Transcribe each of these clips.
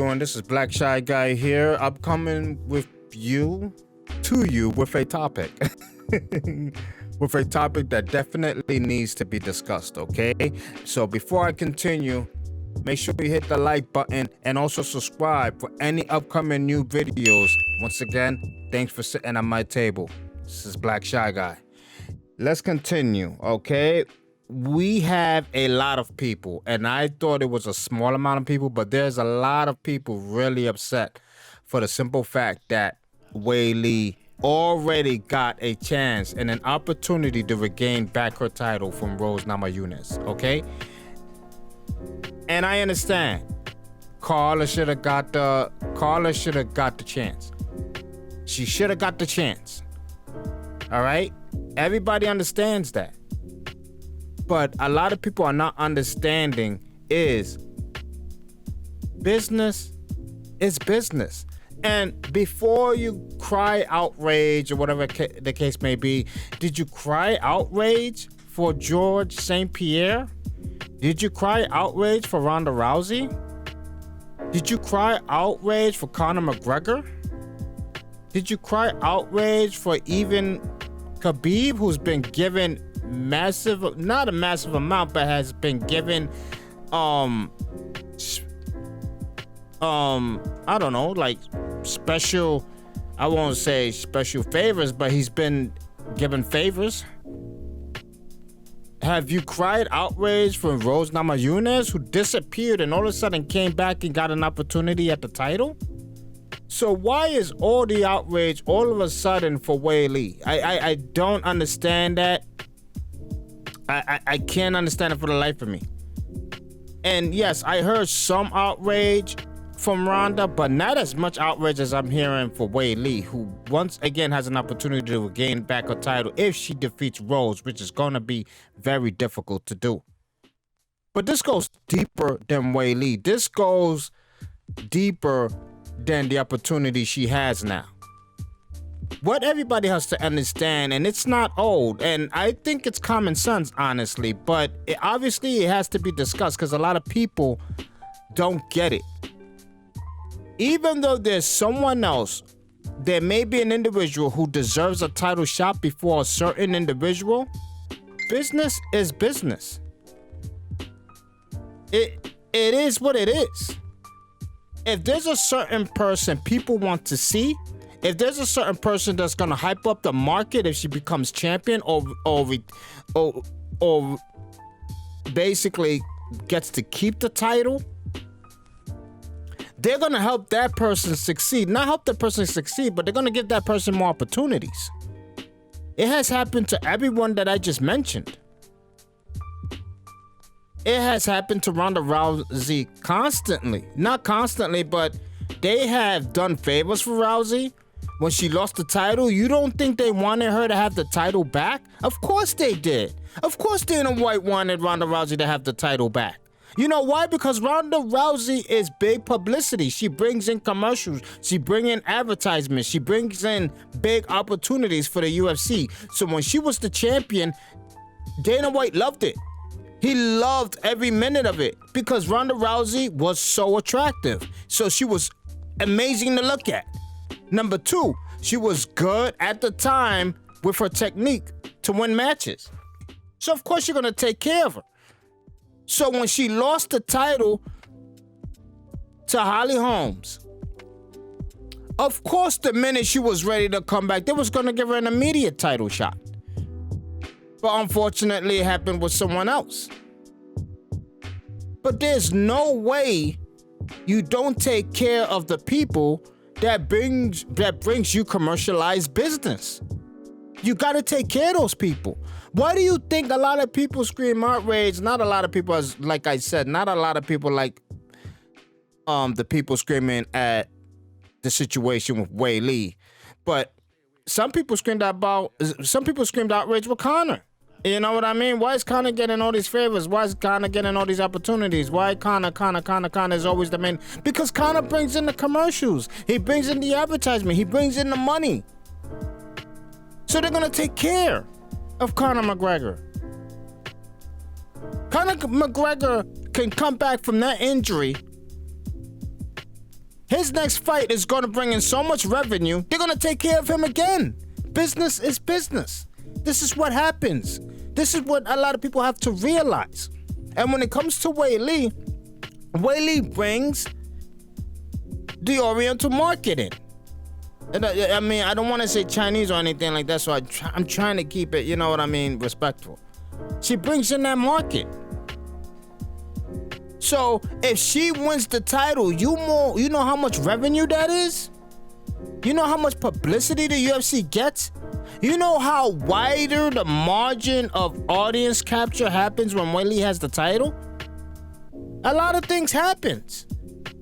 doing? This is Black Shy Guy here. I'm coming with you with a topic. With a topic that definitely needs to be discussed, okay? So before I continue, make sure you hit the like button and also subscribe for any upcoming new videos. Once again, thanks for sitting at my table. This is Black Shy Guy. Let's continue, okay? We have a lot of people, and I thought it was a small amount of people, but there's a lot of people really upset for the simple fact that Weili already got a chance and an opportunity to regain back her title from Namajunas, okay? And I understand. Carla should have got the chance. She should have got the chance. All right? Everybody understands that. But a lot of people are not understanding is business is business. And before you cry outrage or whatever the case may be, did you cry outrage for George St. Pierre? Did you cry outrage for Ronda Rousey? Did you cry outrage for Conor McGregor? Did you cry outrage for even Khabib, who's been given not a massive amount, but has been given I don't know, like special, I won't say special favors, but he's been given favors. Have you cried outrage for Namajunas, who disappeared and all of a sudden came back and got an opportunity at the title? So why is all the outrage all of a sudden for Weili? I don't understand that. I can't understand it for the life of me. And yes, I heard some outrage from Ronda, but not as much outrage as I'm hearing for Weili, who once again has an opportunity to regain back her title if she defeats Rose, which is going to be very difficult to do. But this goes deeper than Weili. This goes deeper than the opportunity she has now. What everybody has to understand, and it's not old, and I think it's common sense, honestly, but obviously it has to be discussed because a lot of people don't get it. Even though there's someone else, there may be an individual who deserves a title shot before a certain individual. Business is business. It is what it is. If there's a certain person people want to see, if there's a certain person that's gonna hype up the market if she becomes champion or basically gets to keep the title, they're gonna help that person succeed. Not help the person succeed, but they're gonna give that person more opportunities. It has happened to everyone that I just mentioned. It has happened to Ronda Rousey constantly. Not constantly, but they have done favors for Rousey. When she lost the title, you don't think they wanted her to have the title back? Of course they did. Of course Dana White wanted Ronda Rousey to have the title back. You know why? Because Ronda Rousey is big publicity. She brings in commercials. She brings in advertisements. She brings in big opportunities for the UFC. So when she was the champion, Dana White loved it. He loved every minute of it because Ronda Rousey was so attractive. So she was amazing to look at. Number two, she was good at the time with her technique to win matches. So of course you're going to take care of her. So when she lost the title to Holly Holmes, of course the minute she was ready to come back, they was going to give her an immediate title shot. But unfortunately it happened with someone else. But there's no way you don't take care of the people that brings you commercialized business. You got to take care of those people. Why do you think a lot of people scream outrage? Not a lot of people, as like I said, not a lot of people like the people screaming at the situation with Weili, but some people screamed outrage with Conor. You know what I mean? Why is Conor getting all these favors? Why is Conor getting all these opportunities? Why Conor is always the main? Because Conor brings in the commercials. He brings in the advertisement. He brings in the money. So they're going to take care of Conor McGregor. Conor McGregor can come back from that injury His next fight is going to bring in so much revenue, they're going to take care of him again. Business is business. This is what happens. This is what a lot of people have to realize. And when it comes to Weili brings the Oriental market in. And I mean, I don't want to say Chinese or anything like that, so I'm trying to keep it, you know what I mean, respectful. She brings in that market. So if she wins the title, you know how much revenue that is? You know how much publicity the UFC gets? You know how wider the margin of audience capture happens when Weili has the title? A lot of things happens.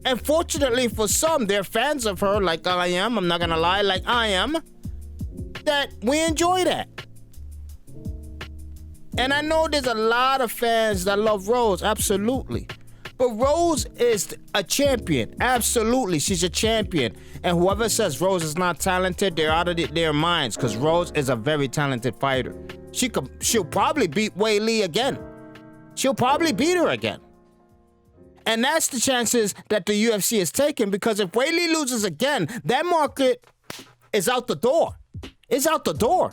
And fortunately for some, they're fans of her like I am. I'm not gonna lie, like I am. That we enjoy that. And I know there's a lot of fans that love Rose, absolutely. But Rose is a champion, absolutely. She's a champion. And whoever says Rose is not talented, they're out of their minds, because Rose is a very talented fighter. She'll probably beat Weili again. She'll probably beat her again. And that's the chances that the UFC is taking, because if Weili loses again, that market is out the door. It's out the door.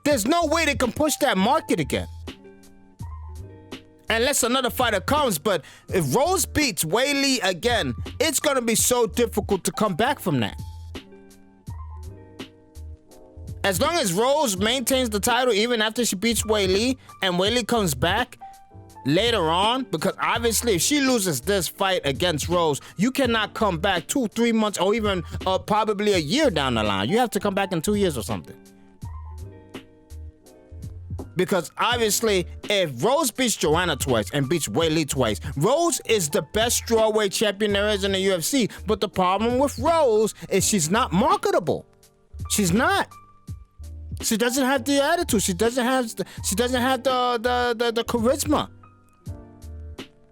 There's no way they can push that market again. Unless another fighter comes, but if Rose beats Weili again, it's going to be so difficult to come back from that. As long as Rose maintains the title even after she beats Weili, and Weili comes back later on, because obviously if she loses this fight against Rose, you cannot come back 2-3 months or even probably a year down the line. You have to come back in 2 years or something. Because obviously, if Rose beats Joanna twice and beats Weili twice, Rose is the best strawweight champion there is in the UFC. But the problem with Rose is she's not marketable. She's not. She doesn't have the attitude. She doesn't have the charisma.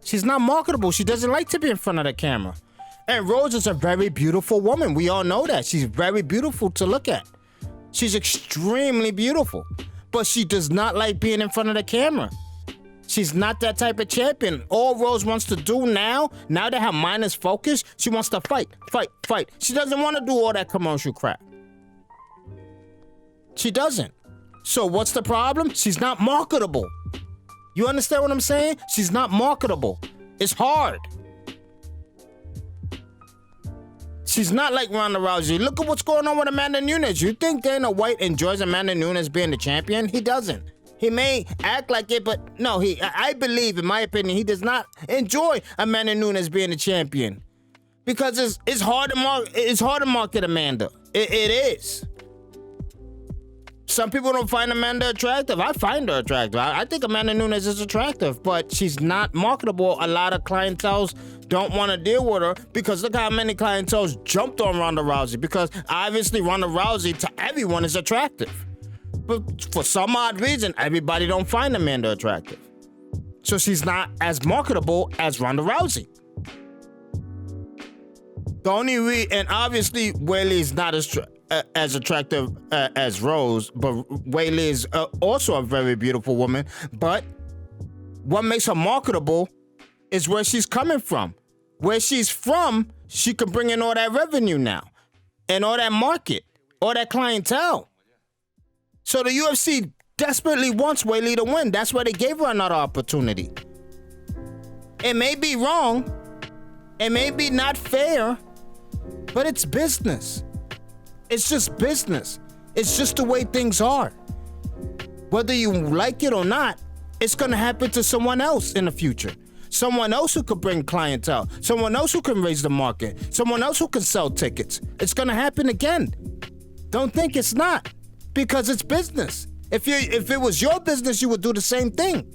She's not marketable. She doesn't like to be in front of the camera. And Rose is a very beautiful woman. We all know that. She's very beautiful to look at. She's extremely beautiful. But she does not like being in front of the camera. She's not that type of champion. All Rose wants to do now that her mind is focused, she wants to fight. She doesn't want to do all that commercial crap. She doesn't. So what's the problem? She's not marketable. You understand what I'm saying? She's not marketable. It's hard. She's not like Ronda Rousey. Look at what's going on with Amanda Nunes. You think Dana White enjoys Amanda Nunes being the champion? He doesn't. He may act like it, but no, I believe, in my opinion, he does not enjoy Amanda Nunes being the champion. Because it's hard to market Amanda. It is. Some people don't find Amanda attractive. I find her attractive. I think Amanda Nunes is attractive, but she's not marketable. A lot of clientels don't want to deal with her, because look how many clientels jumped on Ronda Rousey, because obviously Ronda Rousey to everyone is attractive. But for some odd reason, everybody don't find Amanda attractive. So she's not as marketable as Ronda Rousey. The only and obviously Weili is not as attractive as Rose, but Weili is also a very beautiful woman. But what makes her marketable is where she's coming from. Where she's from, she can bring in all that revenue now, and all that market, all that clientele. So the UFC desperately wants Weili to win. That's why they gave her another opportunity. It may be wrong, it may be not fair, but it's business. It's just business. It's just the way things are. Whether you like it or not, it's going to happen to someone else in the future. Someone else who could bring clientele. Someone else who can raise the market. Someone else who can sell tickets. It's going to happen again. Don't think it's not, because it's business. If it was your business, you would do the same thing.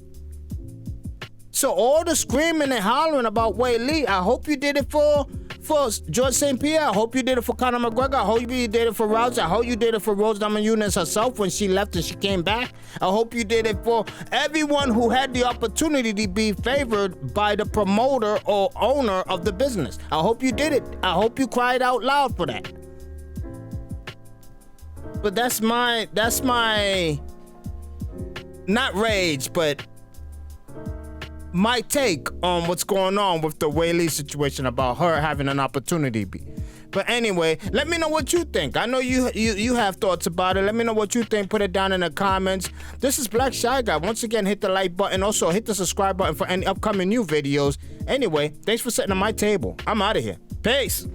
So all the screaming and hollering about Weili, I hope you did it for George St. Pierre. I hope you did it for Conor McGregor. I hope you did it for Rousey. I hope you did it for Rose Namajunas herself when she left and she came back. I hope you did it for everyone who had the opportunity to be favored by the promoter or owner of the business. I hope you did it. I hope you cried out loud for that. But that's my not rage, but my take on what's going on with the Weili situation about her having an opportunity. But anyway, let me know what you think. I know you have thoughts about it. Let me know what you think. Put it down in the comments. This is Black Shy Guy. Once again, hit the like button. Also, hit the subscribe button for any upcoming new videos. Anyway, thanks for sitting at my table. I'm out of here. Peace.